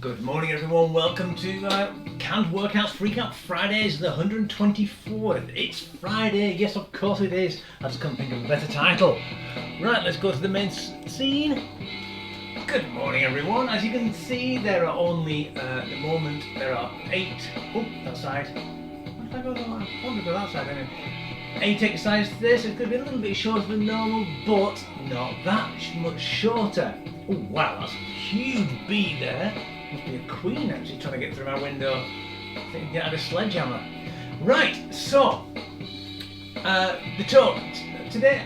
Good morning everyone, welcome to Canned Workouts Freakout Fridays, the 124th. It's Friday, yes of course it is. I just couldn't think of a better title. Right, let's go to the main scene. Good morning everyone. As you can see, there are only, at the moment, there are 8, that side. Why did I go that way? I want to go that side anyway. 8 exercises today, so it's going to be a little bit shorter than normal, but not that much shorter. Oh wow, that's a huge bee there. Must be a queen actually trying to get through my window. I think I can get out a sledgehammer. Right, so the talk today.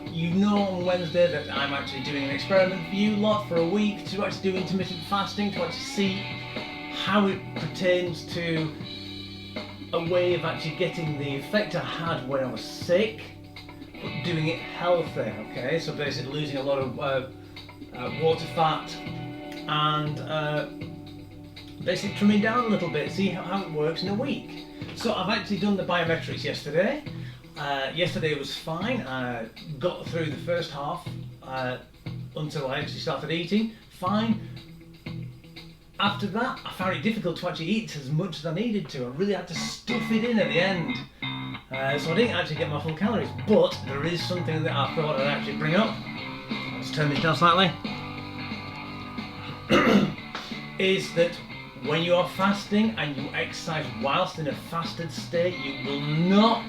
You know on Wednesday that I'm actually doing an experiment for you lot for a week to actually do intermittent fasting to actually see how it pertains to a way of actually getting the effect I had when I was sick, but doing it healthy. Okay, so basically losing a lot of water, fat, and basically trimming down a little bit, see how it works in a week. So I've actually done the biometrics yesterday. Yesterday was fine. I got through the first half until I actually started eating, fine. After that, I found it difficult to actually eat as much as I needed to. I really had to stuff it in at the end. So I didn't actually get my full calories, but there is something that I thought I'd actually bring up. Let's turn this down slightly. Is that when you are fasting and you exercise whilst in a fasted state, you will not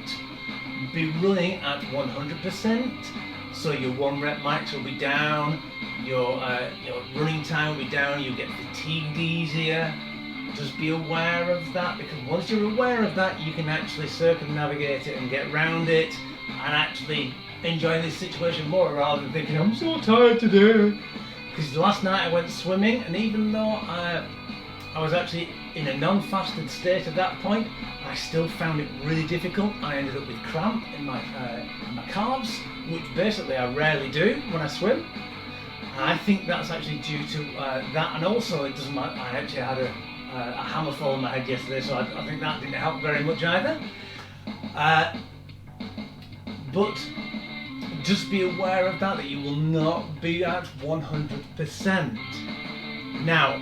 be running at 100%. So your 1 rep max will be down, your running time will be down, you'll get fatigued easier. Just be aware of that, because once you're aware of that, you can actually circumnavigate it and get around it and actually enjoy this situation more rather than thinking, I'm so tired today. Because last night I went swimming, and even though I was actually in a non-fasted state at that point, I still found it really difficult. I ended up with cramp in my calves, which basically I rarely do when I swim. I think that's actually due to that, and also it doesn't matter. I actually had a hammer fall on my head yesterday, so I think that didn't help very much either. But just be aware of that you will not be at 100%. Now,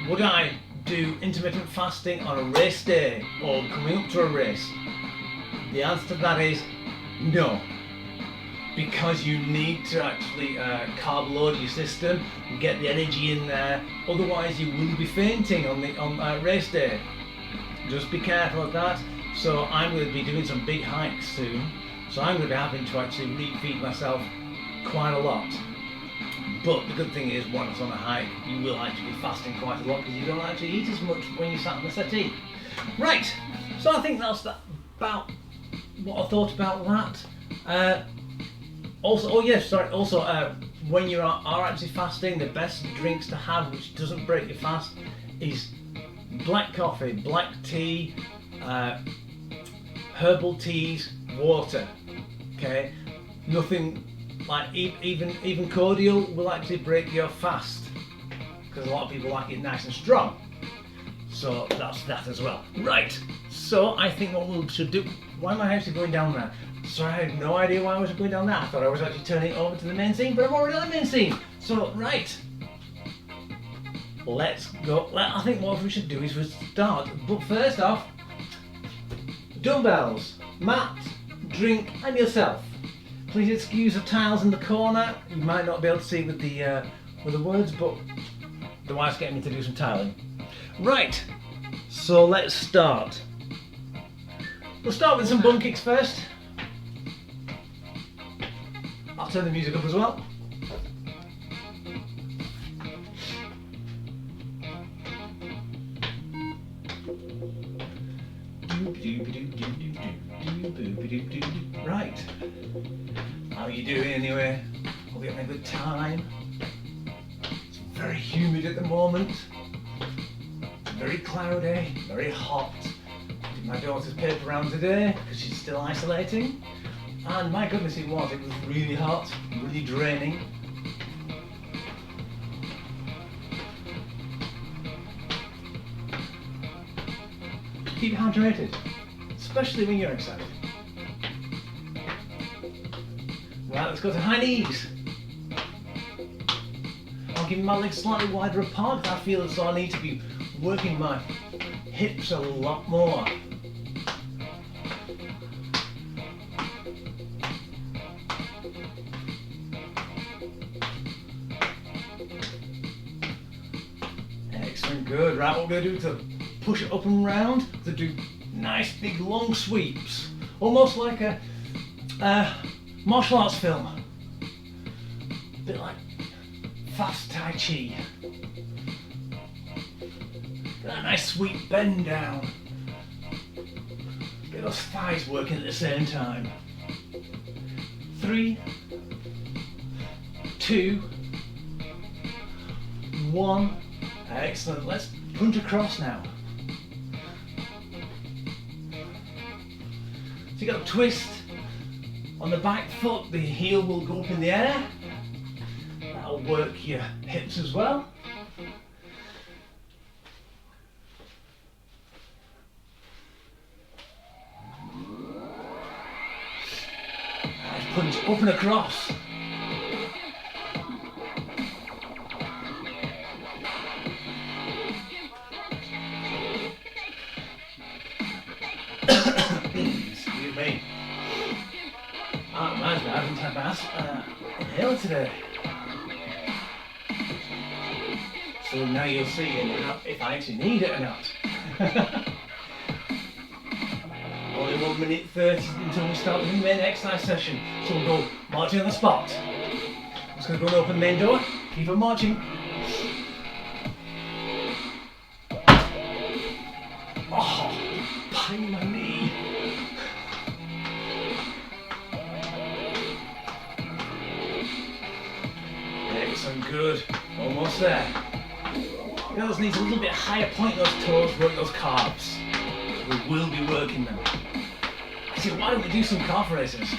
would I do intermittent fasting on a race day or coming up to a race? The answer to that is no, because you need to actually carb load your system and get the energy in there, otherwise you will be fainting on race day. Just be careful of that. So I'm going to be doing some big hikes soon, so I'm going to be having to actually refeed myself quite a lot. But the good thing is, once on a hike, you will actually be fasting quite a lot because you don't actually eat as much when you sat on the settee. Right, so I think that's about what I thought about that. Also, when you are actually fasting, the best drinks to have, which doesn't break your fast, is black coffee, black tea, herbal teas, water. Okay, nothing like even cordial will actually break your fast, because a lot of people like it nice and strong. So that's that as well. Right. So I think what we should do. Why am I actually going down there? So I had no idea why I was going down there. I thought I was actually turning it over to the main scene, but I'm already on the main scene. So right. Let's go. I think what we should do is we start. But first off, dumbbells, mat, drink, and yourself. Please excuse the tiles in the corner. You might not be able to see with the words, but the wife's getting me to do some tiling. Right, so let's start. We'll start with some bum kicks first. I'll turn the music up as well. Right. How are you doing anyway? Hope you're having a good time. It's very humid at the moment. Very cloudy, very hot. I did my daughter's paper round today because she's still isolating. And my goodness it was really hot, really draining. Keep hydrated, especially when you're excited. Right, let's go to high knees. keeping my legs slightly wider apart because I feel as though I need to be working my hips a lot more. Excellent, good. Right, what we're going to do to push it up and round, to do nice big long sweeps, almost like a martial arts film, a bit like fast Tai Chi. Get that nice sweep bend down, get those thighs working at the same time. 3, 2, 1. Excellent. Let's punch across now. So you got a twist on the back foot, the heel will go up in the air. That'll work your hips as well. Nice punch up and across. Excuse me. That reminds me, I haven't had my inhaler today. So now you'll see if I actually need it or not. Only 1 minute 30 until we start the main exercise session. So we'll go marching on the spot. I'm just going to go and open the main door, keep on marching. Oh, pain in my knee. Excellent, good. Almost there. Those needs a little bit higher point, those toes, work those calves. We will be working them. So why don't we do some calf raises?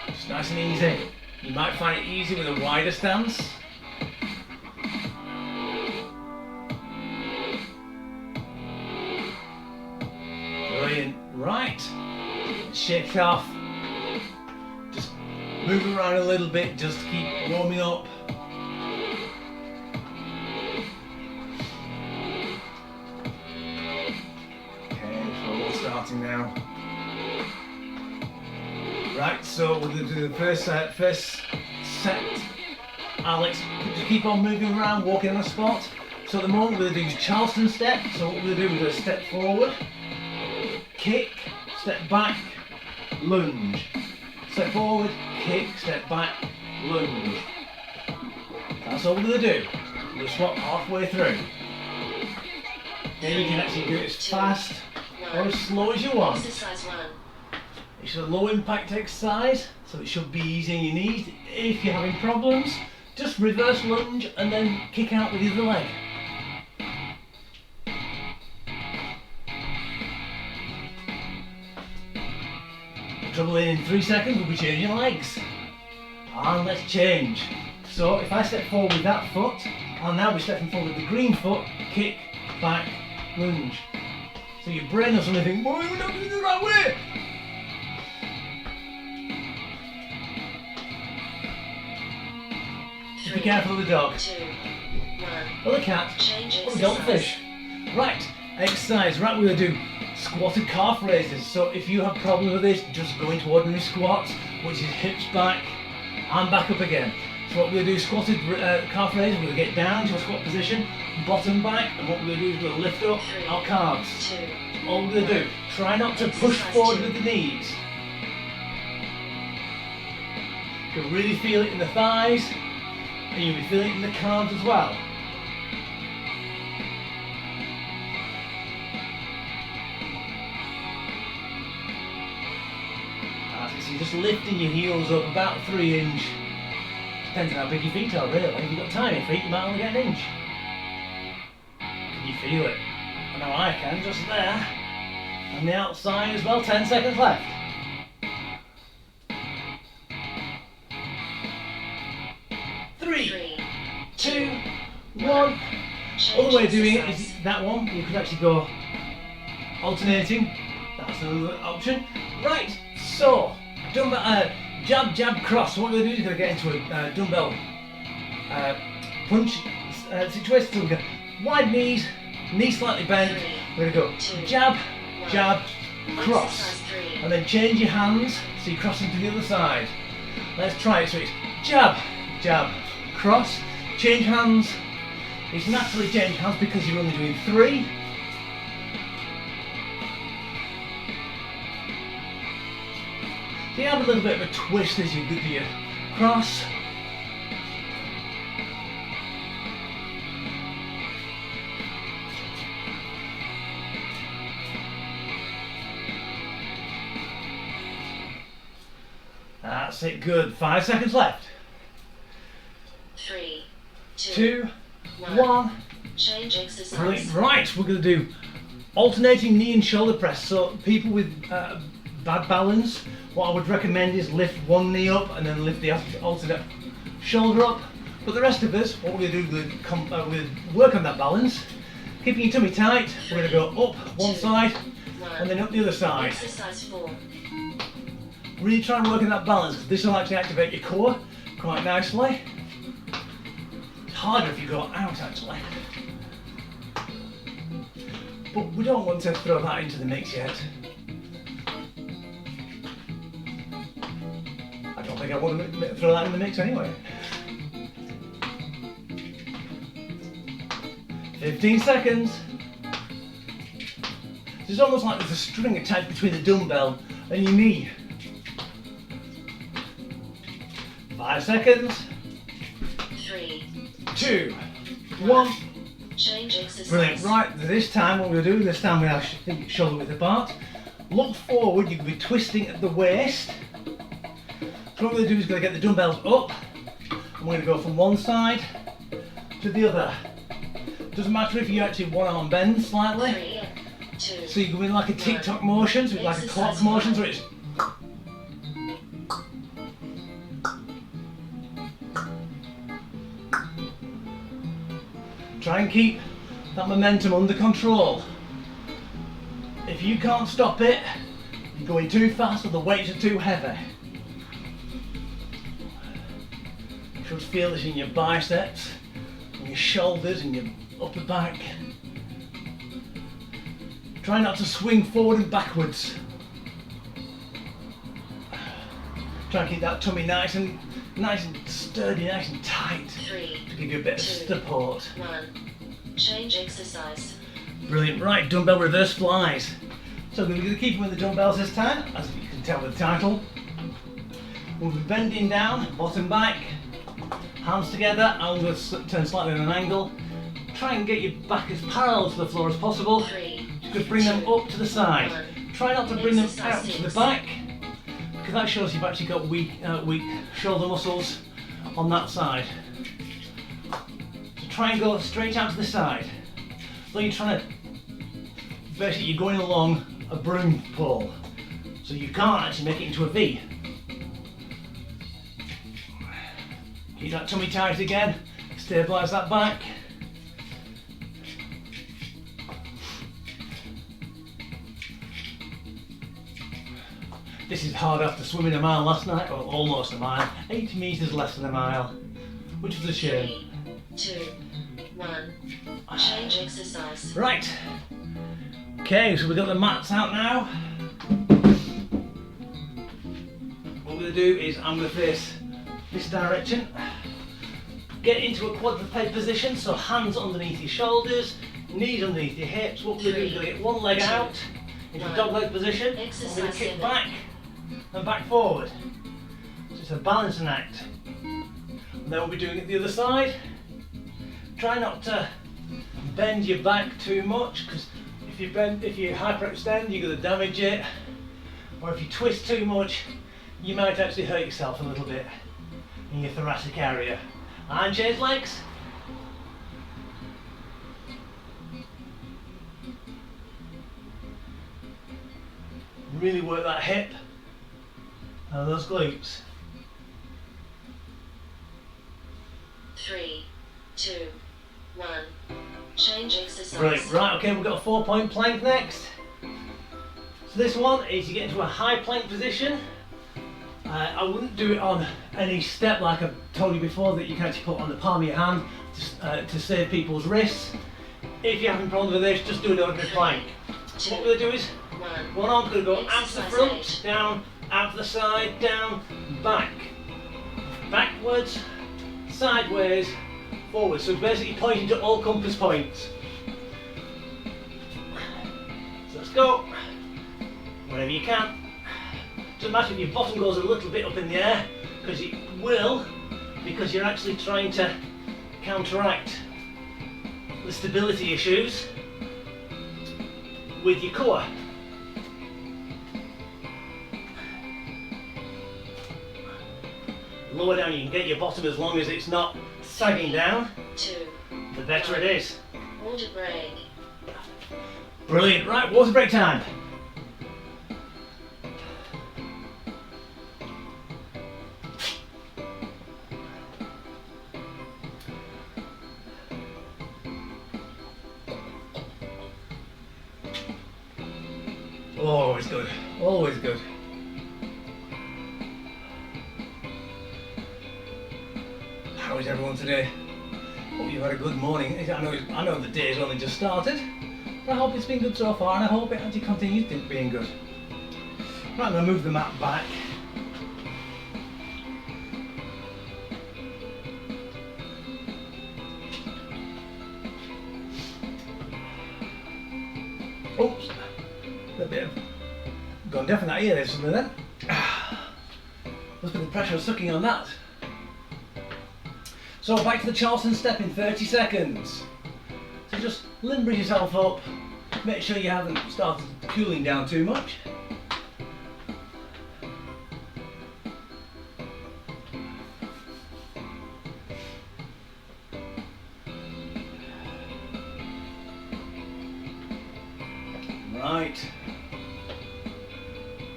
Just nice and easy. You might find it easy with a wider stance. Brilliant. Right. Shake it off. Just move around a little bit, just keep warming up. Starting now. Right, so we're going to do the first set. Alex, just keep on moving around, walking on a spot. So at the moment we're going to do Charleston Step. So what we're going to do, we're going to step forward, kick, step back, lunge. Step forward, kick, step back, lunge. That's all we're going to do. We'll swap halfway through. Then you can actually do it as fast or as slow as you want. It's a low impact exercise, so it should be easy on your knees. If you're having problems, just reverse lunge and then kick out with the other leg. Trouble in 3 seconds, we'll be changing legs. And let's change. So if I step forward with that foot, I'll now be stepping forward with the green foot, kick, back, lunge. So your brain will suddenly think, boy, we're not doing it the right way. Just be careful of the dog. 2, 1. Or the cat. Or the goldfish. Right, exercise. Right, we're going to do squatted calf raises. So if you have problems with this, just go into ordinary squats, which is hips back and back up again. So what we're going to do is squatted calf raise. We're going to get down to a squat position, bottom back, and what we're going to do is we're going to lift up our calves. All we're going to do, try not to push forward with the knees. You can really feel it in the thighs, and you'll be feeling it in the calves as well. So you're just lifting your heels up about 3 inch. Depends on how big your feet are, really. If you've got tiny feet, you might only get 1 inch. Can you feel it? I know I can, just there. And the outside as well, 10 seconds left. Three, 2, 1. Other way of doing it is that one. You could actually go alternating. That's another option. Right, so dumbbell, jab, jab, cross. So what we're going to do is we're going to get into a dumbbell punch situation. So we go wide knees, knees slightly bent. We're going to go jab, jab, cross, and then change your hands so you're crossing to the other side. Let's try it. So it's jab, jab, cross, change hands. It's naturally change hands because you're only doing 3. So you have a little bit of a twist as you do your cross. That's it, good. 5 seconds left. 3, 2, 1. Change exercise. Brilliant. Right, we're going to do alternating knee and shoulder press. So people with bad balance, what I would recommend is lift one knee up and then lift the alternate shoulder up. But the rest of us, what we're going to do, we're going to work on that balance. Keeping your tummy tight, we're going to go up one side and then up the other side. Exercise 4. Really try and work on that balance because this will actually activate your core quite nicely. It's harder if you go out actually. But we don't want to throw that into the mix yet. I don't think I want to throw that in the mix anyway. 15 seconds. It's almost like there's a string attached between the dumbbell and your knee. 5 seconds. 3, 2, 1. Change exercise. Brilliant. Right, this time what we're going to do, this time we have shoulder width apart. Look forward, you can be twisting at the waist. So what we're going to do is going to get the dumbbells up. And we're going to go from one side to the other. Doesn't matter if you actually one arm bend slightly. 3, 2, So you go in like a tick-tock motion, so it's like a clock motion, so it's try and keep that momentum under control. If you can't stop it, you're going too fast or the weights are too heavy. You should feel this in your biceps, in your shoulders, in your upper back. Try not to swing forward and backwards. Try and keep that tummy nice and sturdy, nice and tight. 3, to give you a bit of 2, support. 1. Change exercise. Brilliant. Right, dumbbell reverse flies. So we're going to keep with the dumbbells this time, as you can tell with the title. We'll be bending down, bottom back, hands together. I'm going to turn slightly at an angle. Try and get your back as parallel to the floor as possible. 3, Just bring them up to the side. 1. Try not to bring them Exercise out to the 6. back, because that shows you've actually got weak shoulder muscles on that side. So try and go straight out to the side. So you're trying to, basically you're going along a broom pole. So you can't actually make it into a V. Keep that tummy tight again, stabilise that back. This is hard after swimming a mile last night, or almost a mile, 80 metres less than a mile, which was a shame. 3, 2, 1. Change exercise. Right, okay, so we've got the mats out now. What we're going to do is I'm going to face this direction, get into a quadruped position, so hands underneath your shoulders, knees underneath your hips. What we're going to do is going to get one leg out into a dog leg position. I'm going to kick back and back forward. So it's a balancing act. And then we'll be doing it the other side. Try not to bend your back too much, because if you hyperextend, you're going to damage it. Or if you twist too much, you might actually hurt yourself a little bit in your thoracic area. And change legs. Really work that hip and those glutes. 3, 2, 1. Change exercise. Brilliant. Right, okay, we've got a 4-point plank next. So this one is you get into a high plank position. I wouldn't do it on any step like I've told you before that you can actually put on the palm of your hand to save people's wrists. If you're having problems with this, just do an ordinary plank. What we're going to do is, one arm's going to go out to the front, down, out to the side, down, back. Backwards, sideways, forwards. So it's basically pointing to all compass points. So let's go. Whenever you can. Doesn't matter if your bottom goes a little bit up in the air, because it will, because you're actually trying to counteract the stability issues with your core. Lower down, you can get your bottom as long as it's not sagging down, the better it is. Water break. Brilliant, right, water break time. Always good, always good. How is everyone today? Hope you've had a good morning. I know the day's only just started, but I hope it's been good so far, and I hope it actually continues being good. Right, I'm going to move the mat back. Oops. A bit of gone deaf in that ear, there's something then. Must be the pressure of sucking on that. So back to the Charleston Step in 30 seconds. So just limber yourself up, make sure you haven't started cooling down too much. Right.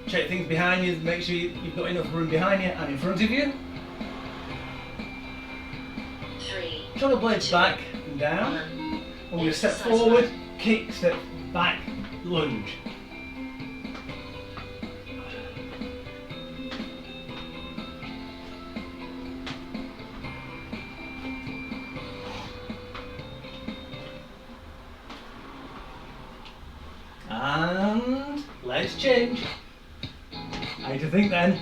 Check things behind you, make sure you've got enough room behind you and in front of you. Shoulder blades back and down. And we're going to step forward, kick, step back, lunge. And let's change. How do you think then?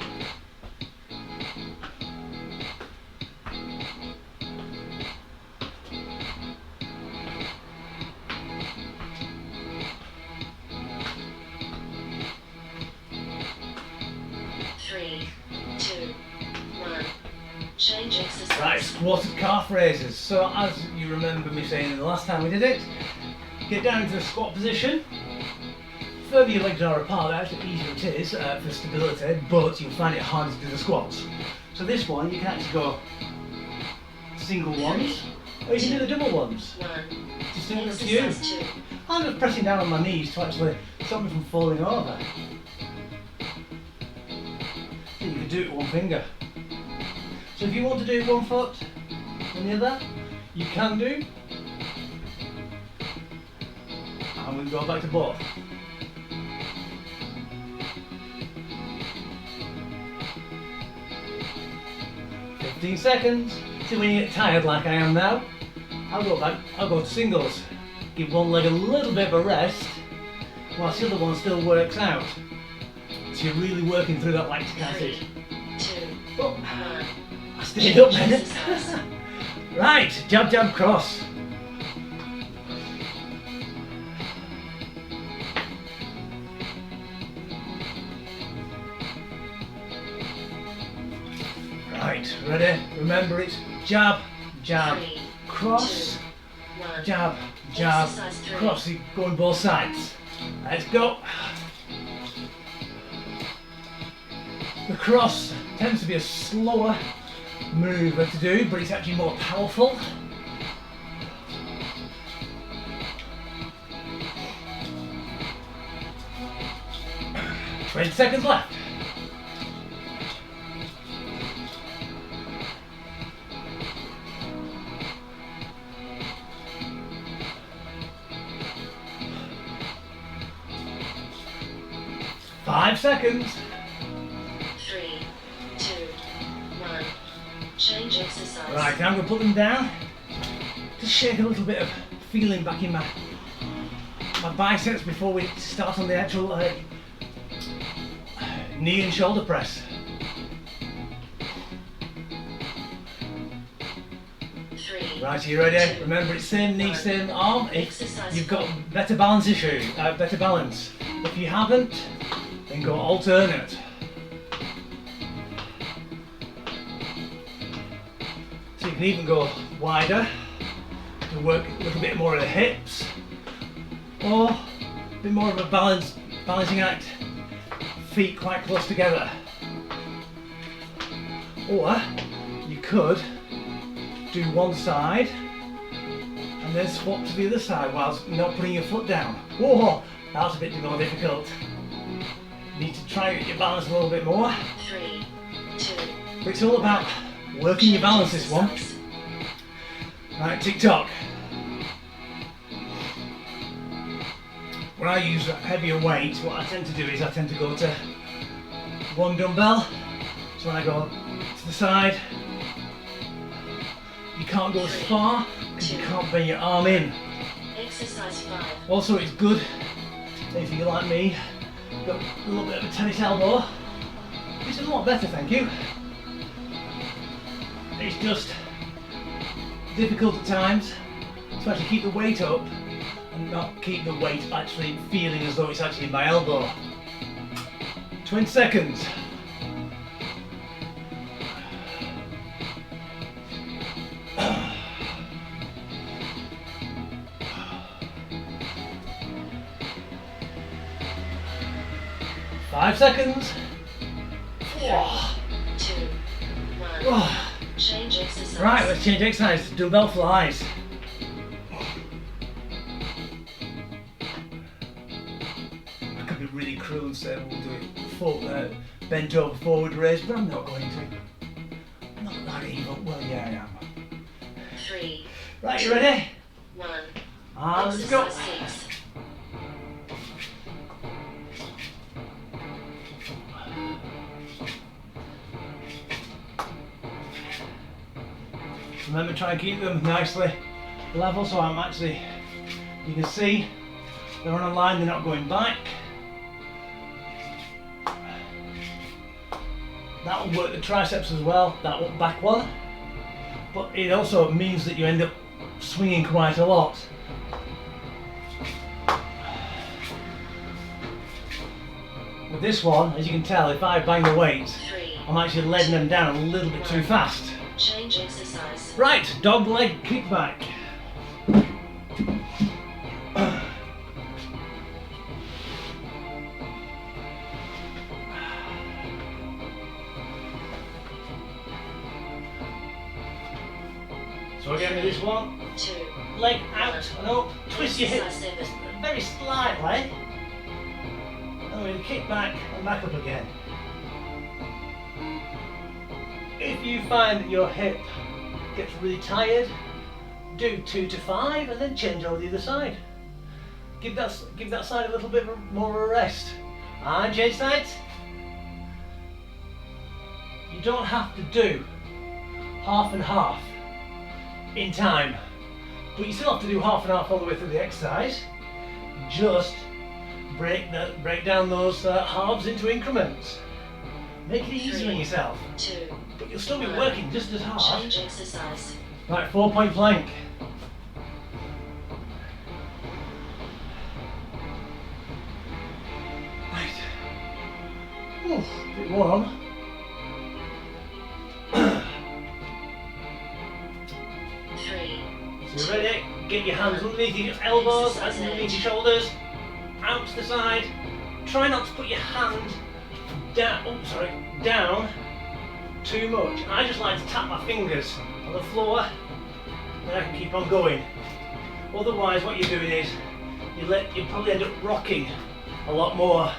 Right, squatted calf raises. So as you remember me saying the last time we did it, get down into the squat position. The further your legs are apart, the actually easier it is for stability, but you'll find it harder to do the squats. So this one, you can actually go single ones, or you can do the double ones. Just up to you. I'm just pressing down on my knees to actually stop me from falling over. So you can do it with one finger. So if you want to do one foot and the other, you can do. And we'll go back to both. "15 seconds. See, when you get tired like I am now, I'll go to singles. Give one leg a little bit of a rest, whilst the other one still works out. So you're really working through that lactic acid. 3, 2, Oh. 1. I stayed up then. Right, jab, jab, cross. Right, ready? Remember it's jab, jab, cross, jab, jab, cross. You go on both sides. Let's go. The cross tends to be a slower mover to do, but it's actually more powerful. "20 seconds left. "5 seconds. 3, exercise. Right, now I'm going to put them down. Just shake a little bit of feeling back in my biceps before we start on the actual knee and shoulder press. 3. Right, are you ready? 2, Remember, it's same knee, 1. same arm. If Exercise you've got 4. better balance issue, better balance. If you haven't, then go alternate. So you can even go wider to work a little bit more of the hips, or a bit more of a balancing act, feet quite close together. Or you could do one side and then swap to the other side whilst not putting your foot down. Whoa, that's a bit more difficult. You need to try and get your balance a little bit more. 3, 2. But it's all about working your balance, this one. Right, tick-tock. When I use heavier weights, what I tend to do is I tend to go to one dumbbell. So when I go to the side, you can't go as far because you can't bring your arm in. Exercise 5. Also, it's good if you're like me, got a little bit of a tennis elbow. It's a lot better, thank you. It's just difficult at times to actually keep the weight up and not keep the weight actually feeling as though it's actually in my elbow. 20 seconds. Five seconds. 3, 2, 1. Oh. Change exercise. Right, let's change exercise. Dumbbell flies. I could be really cruel and say we'll do it bent over forward raise, but I'm not going to. I'm not that evil. Well, yeah, I am. 3, Right, you ready? 1. Let's go. Exercise 6. Remember, try and keep them nicely level so I'm actually, you can see they're on a line, they're not going back. That will work the triceps as well, that back one. But it also means that you end up swinging quite a lot. With this one, as you can tell, if I bang the weight, 3. I'm actually letting them down a little bit too fast. Change exercise. Right, dog leg kickback. So again with this one, 2. leg out and up, twist your hips Exercise 7. very slightly, and then kick back and back up again. If you find that your hip gets really tired, do 2 to 5 and then change over the other side. Give that side a little bit more of a rest. And change sides. You don't have to do half and half in time, but you still have to do half and half all the way through the exercise. Just break down those halves into increments. Make it easier on 3, yourself. 2. But you'll still be 1. working just as hard. Change exercise. Right, 4-point plank. Right. Ooh, bit warm. 3. So you're ready? Get your hands underneath your elbows, underneath your shoulders, out to the side. Try not to put your hand down too much. I just like to tap my fingers on the floor, then I can keep on going. Otherwise, what you're doing is you probably end up rocking a lot more.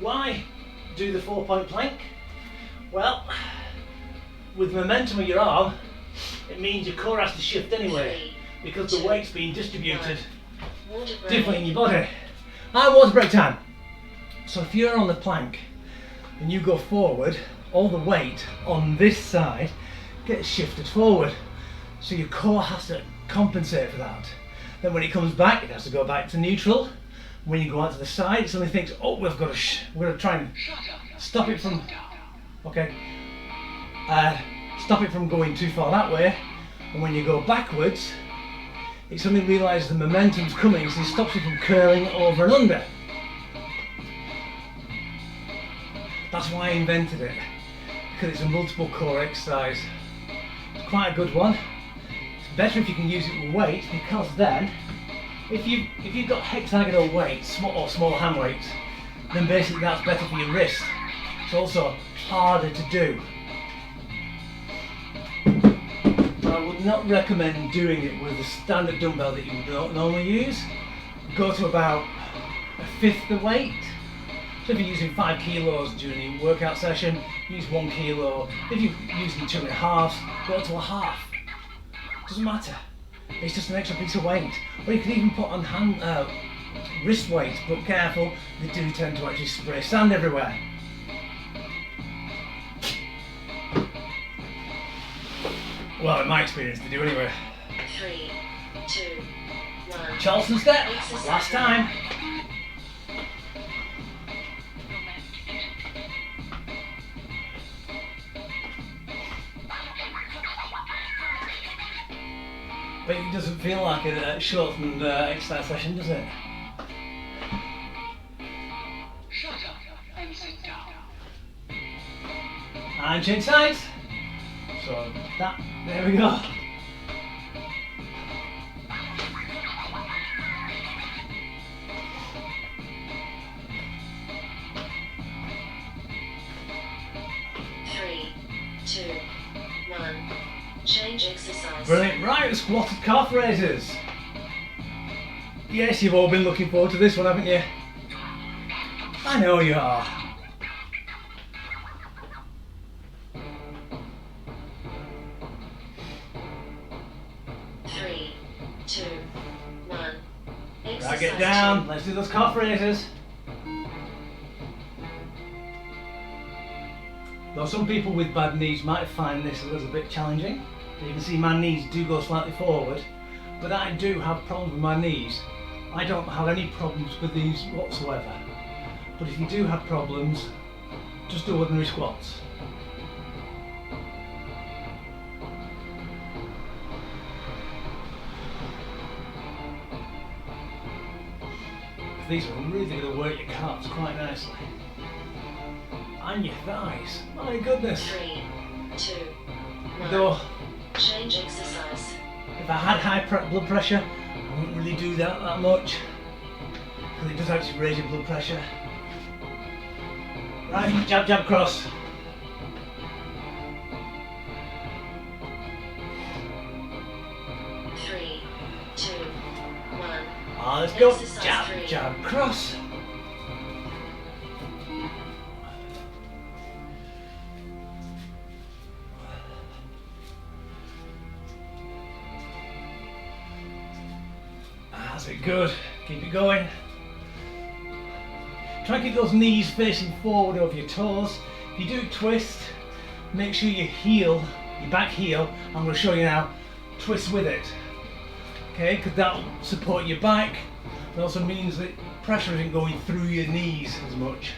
Why do the 4-point plank? Well, with momentum of your arm, it means your core has to shift anyway, 3, because the 2, weight's being distributed Water break. differently in your body. And water break time. So if you're on the plank and you go forward, all the weight on this side gets shifted forward. So your core has to compensate for that. Then when it comes back, it has to go back to neutral. When you go out to the side, it suddenly thinks, oh, we've got to try and stop it from, okay, stop it from going too far that way. And when you go backwards, it suddenly realises the momentum's coming, so it stops it from curling over and under. That's why I invented it, because it's a multiple core exercise. It's quite a good one. It's better if you can use it with weight, because then, if you've got hexagonal weights or small hand weights, then basically that's better for your wrist. It's also harder to do. I would not recommend doing it with a standard dumbbell that you would normally use. Go to about a fifth the weight. So if you're using 5 kilos during your workout session, use 1 kilo. If you're using 2.5, go to a half. Doesn't matter. It's just an extra piece of weight. Or you can even put on wrist weights, but careful, they do tend to actually spray sand everywhere. Well, in my experience, they do anyway. 3, 2, 1. Charleston Step, last time. But it doesn't feel like a shortened exercise session, does it? Shut up and sit down. And change sides. So that, there we go. Three, two, one. Change exercise. Brilliant. Right, squatted calf raises. Yes, you've all been looking forward to this one, haven't you? I know you are. Three, two, one. Right, get down. Let's do those calf raises. Though some people with bad knees might find this a little bit challenging. You can see my knees do go slightly forward, but I do have problems with my knees. I don't have any problems with these whatsoever. But if you do have problems, just do ordinary squats. These are really going to work your calves quite nicely. And your thighs. My goodness. 3, 2, 1. Though, Change exercise. if I had high blood pressure, I wouldn't really do that much. Because it does actually raise your blood pressure. Right, jab, jab, cross. Three, two, one. Let's go. Exercise Jab, 3. jab, cross. That's it, good. Keep it going. Try and keep those knees facing forward over your toes. If you do twist, make sure your heel, your back heel, I'm going to show you now, twist with it. Okay, because that will support your back. It also means that pressure isn't going through your knees as much.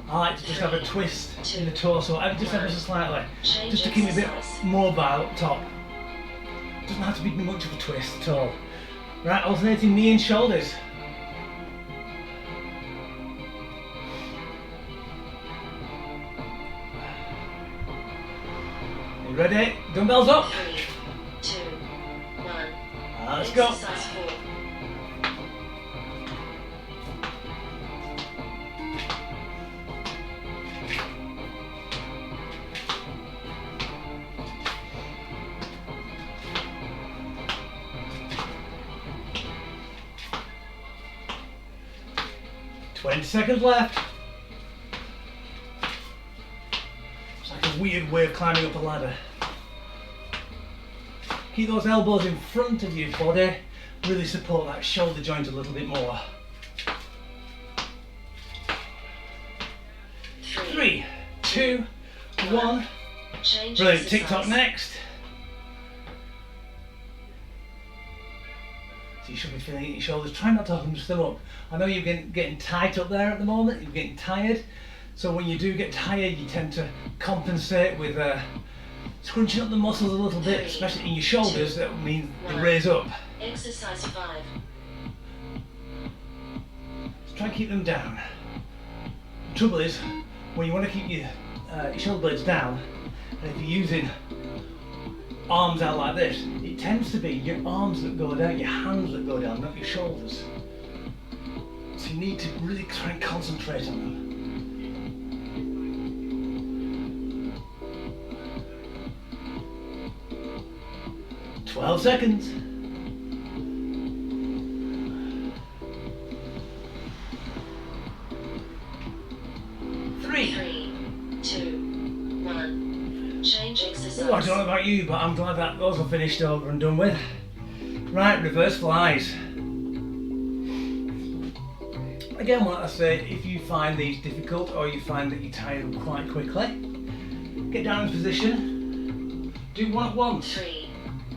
I like to just have a twist in the torso, just ever so slightly, just to keep me a bit mobile up top. Doesn't have to be much of a twist at all. Right, alternating knee and shoulders. You ready? Dumbbells up. 3, 2, 1. Let's go. Exercise 4. $20 seconds left. It's like a weird way of climbing up a ladder. Keep those elbows in front of your body. Really support that shoulder joint a little bit more. 3, 2, 1. Change Brilliant. exercise. Tock next. So you should be feeling it in your shoulders. Try not to hold them still up. I know you're getting tight up there at the moment. You're getting tired. So when you do get tired, you tend to compensate with scrunching up the muscles a little bit, especially in your shoulders. That means they raise up. Exercise 5. So try and keep them down. The trouble is, when you want to keep your shoulder blades down, and if you're using arms out like this, it tends to be your arms that go down, your hands that go down, not your shoulders. So you need to really try and concentrate on them. 12 seconds. 3, 2, 1. Change exercise. Oh, I don't know about you, but I'm glad that those are finished over and done with. Right, reverse flies. Again, what I say, if you find these difficult or you find that you're tired quite quickly, get down in position, do one at once. 3,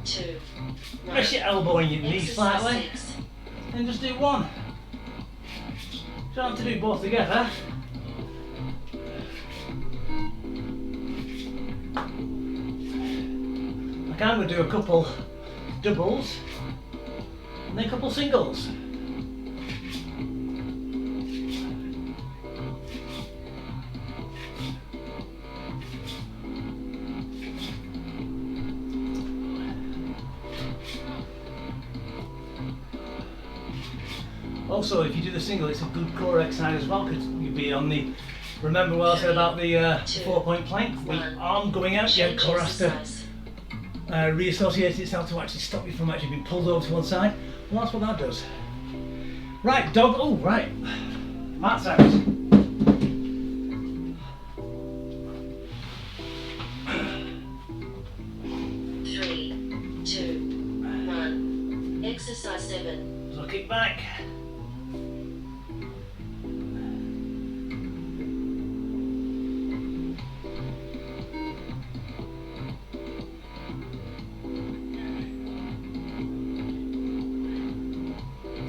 2, 1. Press your elbow and your knee Exercise slightly, 6. and just do one. You don't have to do both together. Like I'm going to do a couple doubles and then a couple singles. Also, if you do the single, it's a good core exercise as well, because you'll be on the, remember what I said about the 4-point plank, the arm going out, your Change core has to exercise. reassociate itself to actually stop you from actually being pulled over to one side. Well, that's what that does. Right, dog, oh, right. Matt's out. 3, 2, 1. Exercise 7. So kick back.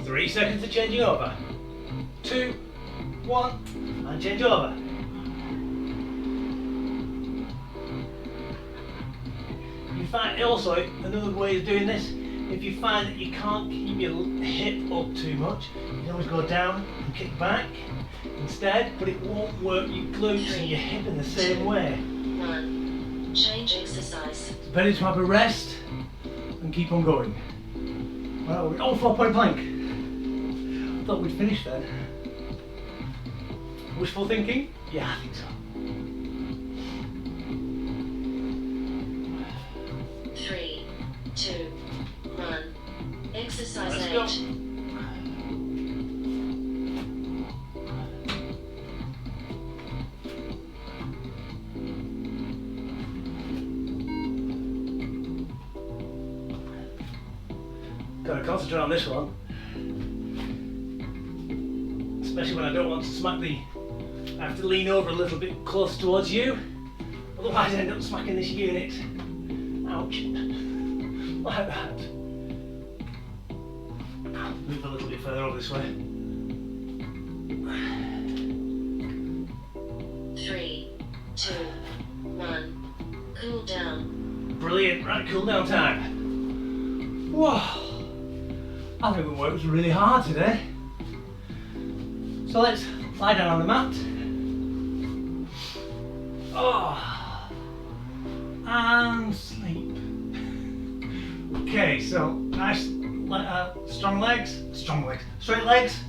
Three seconds to changing over. 2, 1, and change over. You find also another way of doing this. If you find that you can't keep your hip up too much, you can always go down and kick back instead, but it won't work your glutes and your hip in the same way. 1. Change exercise. It's better to have a rest and keep on going. Well, oh, 4-point plank. I thought we'd finish then. Wishful thinking? Yeah, I think so. 3, 2, 1. Exercise Let's 8. go. Gotta concentrate on this one. Especially when I don't want to smack the... I have to lean over a little bit close towards you. Otherwise I end up smacking this unit. Ouch. Like that. Move a little bit further over this way. 3, 2, 1. Cool down. Brilliant. Right, cool down time. Whoa. I think the work was really hard today. So let's lie down on the mat. Oh. And sleep. Okay, so nice, strong legs, straight legs.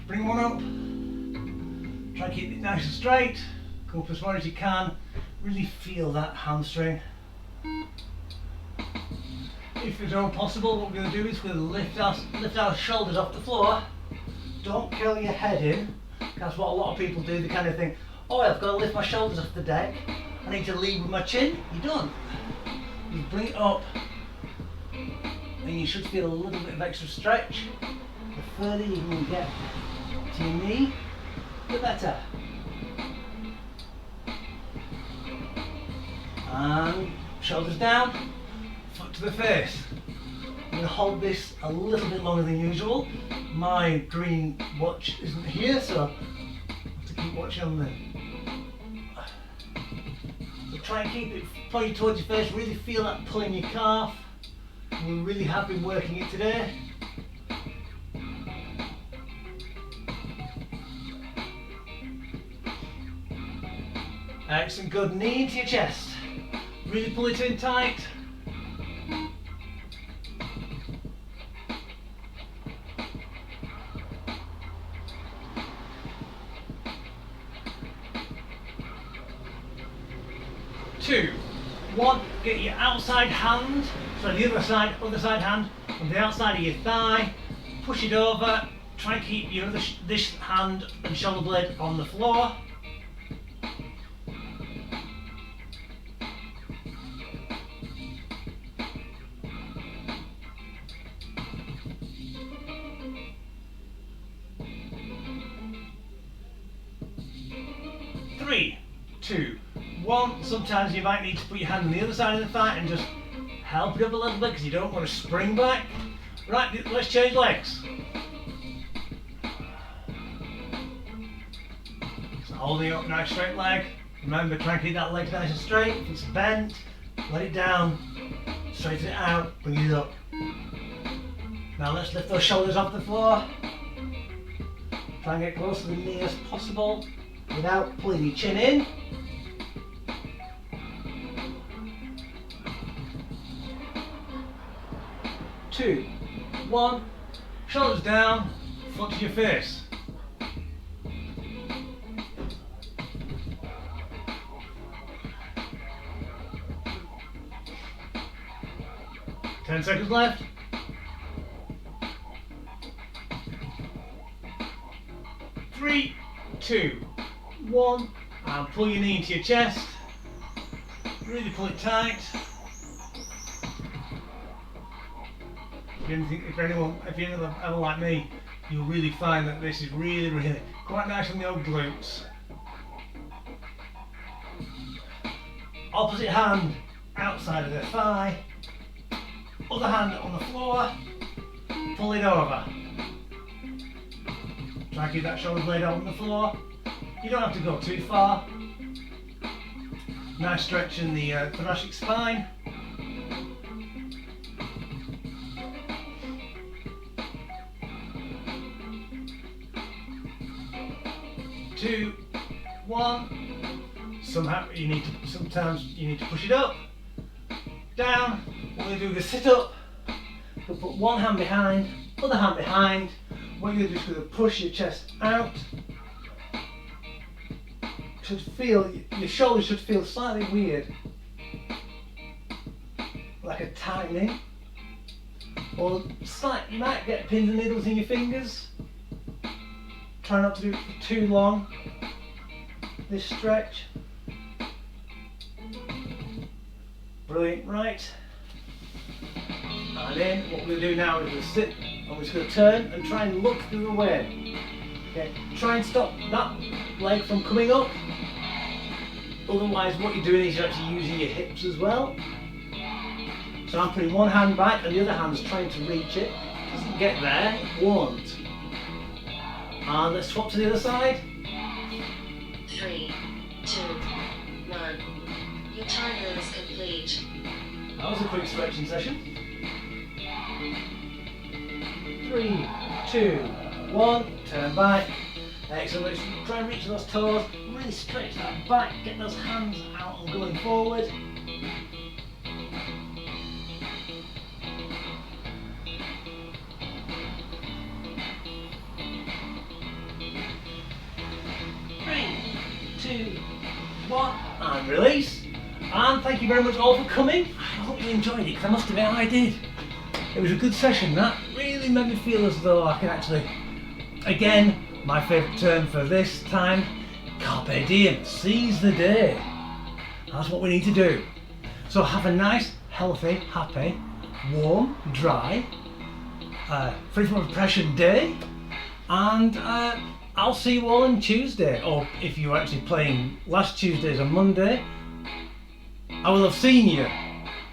Bring one up. Try and keep it nice and straight. Go up as far as you can. Really feel that hamstring. If it's all possible, what we're going to do is we're going to lift our shoulders off the floor. Don't curl your head in. That's what a lot of people do. They kind of think, oh, I've got to lift my shoulders off the deck. I need to lead with my chin. You don't. You bring it up and you should feel a little bit of extra stretch. The further you can get to your knee, the better. And shoulders down, foot to the face. I'm going to hold this a little bit longer than usual. My green watch isn't here, so I have to keep watching on there. So try and keep it pointed towards your face, really feel that pull in your calf. We really have been working it today. Excellent, good. Knee into your chest. Really pull it in tight. Two, one, get your outside hand, so the other side hand, on the outside of your thigh, push it over, try and keep your this hand and shoulder blade on the floor. Three, two, one. Sometimes you might need to put your hand on the other side of the thigh and just help it up a little bit because you don't want to spring back. Right, let's change legs. So holding up, nice straight leg. Remember, try and keep that leg nice and straight. If it's bent, let it down, straighten it out, bring it up. Now let's lift those shoulders off the floor. Try and get close to the knee as possible without pulling your chin in. Two, one, shoulders down, foot to your face. Ten seconds left. Three, two, one, and pull your knee into your chest. Really pull it tight. If you're ever like me, you'll really find that this is really quite nice on the old glutes. Opposite hand outside of the thigh, other hand on the floor, pull it over. Try and keep that shoulder blade on the floor. You don't have to go too far. Nice stretch in the thoracic spine. Two, one. Sometimes you need to push it up, down. We're going to do the sit up. We'll put one hand behind, other hand behind. What you're just going to push your chest out. Your shoulders should feel slightly weird, like a tightening, or you might get pins and needles in your fingers. Try not to do it for too long. This stretch. Brilliant, right. And then what we're going to do now is we'll sit and we're just going to turn and try and look the other way. Okay, try and stop that leg from coming up. Otherwise what you're doing is you're actually using your hips as well. So I'm putting one hand back and the other hand's trying to reach it. It doesn't get there, it won't. And let's swap to the other side. 3, 2, 1. Your timer is complete. That was a quick stretching session. 3, 2, 1. Turn back. Excellent. Let's try and reach those toes. Really stretch that back. Get those hands out and going forward. Two, one, and release. And thank you very much all for coming. I hope you enjoyed it, because I must admit I did. It was a good session. That really made me feel as though I can actually, again, my favourite term for this time, carpe diem, seize the day. That's what we need to do. So have a nice, healthy, happy, warm, dry, free from oppression day, and I'll see you all on Tuesday, or if you're actually playing last Tuesday's on Monday, I will have seen you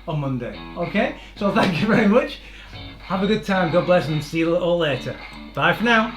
on Monday, okay? So thank you very much, have a good time, God bless, and see you all later. Bye for now.